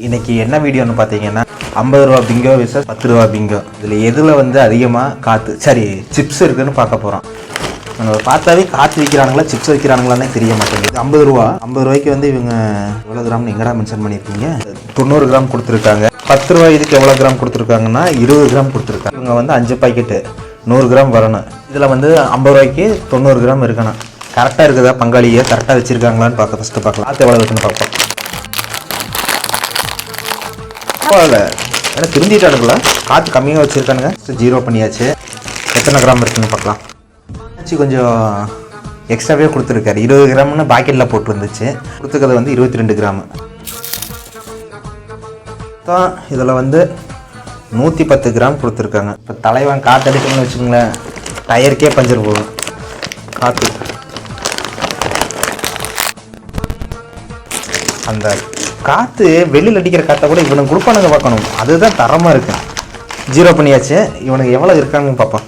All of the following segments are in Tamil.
இன்னைக்கு என்ன வீடியோன்னு பார்த்தீங்கன்னா 50 ரூபா பிங்கோ விசஸ் 10 ரூபா பிங்கோ. இதில் எதில் வந்து அதிகமாக சிப்ஸ் இருக்குன்னு பார்க்க போகிறோம். நம்ம பார்த்தாவே காற்று விற்கிறானுங்களா சிப்ஸ் வைக்கிறானுங்களானே தெரிய மாட்டேங்குது. 50 ரூபாய்க்கு வந்து இவங்க எவ்வளோ கிராம்னு எங்கடா மென்ஷன் பண்ணியிருக்கீங்க? 90 கிராம் கொடுத்துருக்காங்க. 10 ரூபாய் இதுக்கு எவ்வளோ கிராம் கொடுத்துருக்காங்கன்னா 20 கிராம் கொடுத்துருக்காங்க. இவங்க வந்து 5 பாக்கெட்டு 100 கிராம் வரணும். இதில் வந்து 50 ரூபாய்க்கு 90 கிராம் இருக்கணும். கரெக்டாக இருக்குதா பங்காளியை கரெக்டாக வச்சுருக்காங்களான்னு ஃபஸ்ட்டு பார்க்கலாம். காற்று எவ்வளோ இருக்குன்னு பார்ப்போம். இல்லை ஏன்னா திருந்திட்டானுங்களா, காற்று கம்மியாக வச்சுருக்கானுங்க. 0 பண்ணியாச்சு. எத்தனை கிராம் இருக்குன்னு பார்க்கலாம். கொஞ்சம் எக்ஸ்ட்ராவே கொடுத்துருக்காரு. 20 கிராம்னு பாக்கெட்டில் போட்டு வந்துச்சு. கொடுத்துருக்கிறது வந்து 22 கிராமு தான். இதில் வந்து 110 கிராம் கொடுத்துருக்காங்க. இப்போ தலைவன் காற்று அடிக்கணும்னு வச்சுக்கோங்களேன், டயருக்கே பஞ்சர் போகும். காற்று அந்த காற்று வெளியில் அடிக்கிற காற்றை கூட இவனுக்கு கொடுப்பானுங்க பார்க்கணும். அதுதான் தரமாக இருக்கு. 0 பண்ணியாச்சு. இவனுக்கு எவ்வளோ இருக்காங்கன்னு பார்ப்போம்.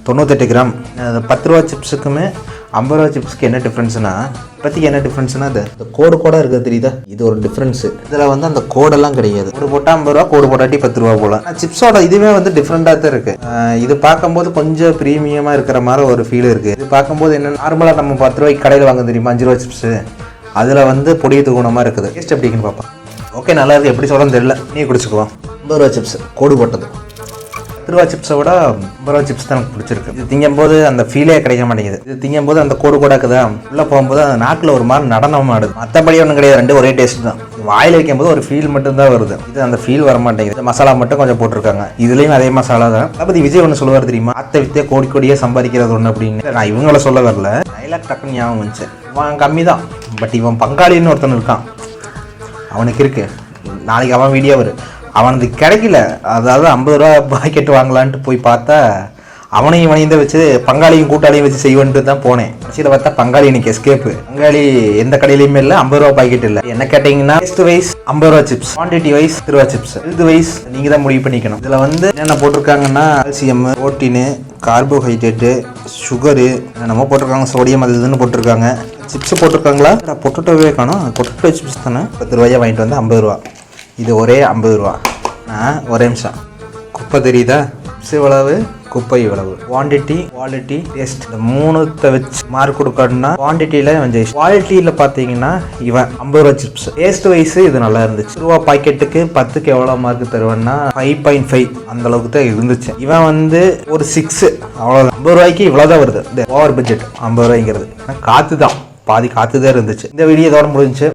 98 கிராம். 10 ரூபா சிப்ஸுக்குமே 50 ரூபா சிப்ஸுக்கு என்ன டிஃப்ரென்ஸ்னா, இப்போதைக்கு என்ன டிஃப்ரென்ஸ்னா இந்த கோடு இருக்குது தெரியுதா, இது ஒரு டிஃப்ரென்ஸு. இதில் வந்து அந்த கோடெல்லாம் கிடையாது. கோடு போட்டால் 50 ரூபா, கோடு போட்டாட்டி 10 ரூபா போல. சிப்ஸோட இதுவே வந்து டிஃப்ரெண்ட்டாக தான் இருக்குது. இது பார்க்கும்போது கொஞ்சம் ப்ரீமியமாக இருக்கிற மாதிரி ஒரு ஃபீல் இருக்குது. இது பார்க்கும்போது என்ன, நார்மலாக நம்ம 10 ரூபாய்க்கு கடையில் வாங்க தெரியுமா 5 ரூபா சிப்ஸு, அதில் வந்து பொடிய தூக்கணமாக இருக்குது. டேஸ்ட் எப்படின்னு பார்ப்போம். ஓகே, நல்லா இருக்குது. எப்படி சொல்லணும்னு தெரியல, நீ குடிச்சுக்குவோம். 50 ரூபா சிப்ஸ் கோடு போட்டது. 10 ரூபா சிப்ஸை விட 50 ரூபா சிப்ஸ் தான் எனக்கு பிடிச்சிருக்கு. இது திங்கும்போது அந்த ஃபீலே கிடைக்க மாட்டேங்குது. இது திங்கும்போது அந்த கோடு இருக்குதா, உள்ளே போகும்போது அந்த நாக்கில் ஒரு மாதிரி நடனம் ஆடுது. மற்றபடி ஒன்றும் கிடையாது, ரெண்டு ஒரே டேஸ்ட் தான். வாயில் வைக்கும்போது ஒரு ஃபீல் மட்டும்தான் வருது. இது அந்த ஃபீல் வர மாட்டேங்குது. மசாலா மட்டும் கொஞ்சம் போட்டிருக்காங்க. இதுலேயும் அதே மசாலா தான். தளபதி விஜய் ஒன்று சொல்லுவார் தெரியுமா, அத்தை வித்தே கோடியே சம்பாதிக்கிறது ஒன்று அப்படின்னு. நான் இவங்கள சொல்ல வரல, டைலாக் டக்குன்னு ஞாபகம் வந்துச்சு. இவன் கம்மி தான், பட் இவன் பங்காளின்னு ஒருத்தன் இருக்கான். அவனுக்கு இருக்கு. நாளைக்கு அவன் வீடியோ வரும். அவனுக்கு கிடைக்கல. அதாவது 50 ரூபா பாக்கெட் வாங்கலான்ட்டு போய் பார்த்தா அவனையும் இவனையும் தான் வச்சு பங்காளியும் கூட்டாளியும் வச்சு செய்வேன்ட்டு தான் போனேன். கடைசியில் பார்த்தா பங்காளி இன்னைக்கு எஸ்கேப்பு. பங்காளி எந்த கடையிலையுமே இல்லை, 50 ரூபா பாக்கெட் இல்லை. என்ன கேட்டிங்கன்னா டேஸ்ட் வைஸ் 50 ரூபா சிப்ஸ், குவான்டிட்டி வைஸ் 10 ரூபா சிப்ஸ், ஹெல்த் வைஸ் நீங்கள் தான் முடிவு பண்ணிக்கணும். இதில் வந்து என்னென்ன போட்டிருக்காங்கன்னா கால்சியம், புரோட்டீனு, கார்போஹைட்ரேட்டு, சுகரு, என்னமோ போட்டிருக்காங்க, சோடியம், அது இதுன்னு போட்டிருக்காங்க. சிப்ஸ் போட்டிருக்காங்களா? பொட்டோட்டோவே காணும். பொட்டோட்டோ சிப்ஸ் தானே. 10 ரூபாயை வாங்கிட்டு வந்து 50 ரூபா. இது ஒரே 50 ரூபா. ஒரே நிமிஷம். குப்பை தெரியுதா? சிப்ஸ் எவ்வளவு, குப்பை எவ்வளவு, குவான்டிட்டி, குவாலிட்டி, டேஸ்ட், இந்த மூணுத்தை வச்சு மார்க் கொடுக்கணும்னா குவான்டிட்டியில் வந்து, குவாலிட்டியில் பார்த்தீங்கன்னா இவன் 50 ரூபா சிப்ஸ். டேஸ்ட் வைஸ் இது நல்லா இருந்துச்சு. 10 ரூபா பாக்கெட்டுக்கு 10க்கு எவ்வளோ மார்க் தருவேன்னா 5.5 அந்த அளவுக்கு தான் இருந்துச்சு. இவன் வந்து ஒரு 6 அவ்வளோதான். 50 ரூபாய்க்கு இவ்வளோதான் வருது. இந்த ஓவர் பட்ஜெட் 50 ரூபாய்ங்கிறது காற்று தான், பாதி காற்று தான் இருந்துச்சு. இந்த வீடியோ இதோட முடிஞ்சுச்சு.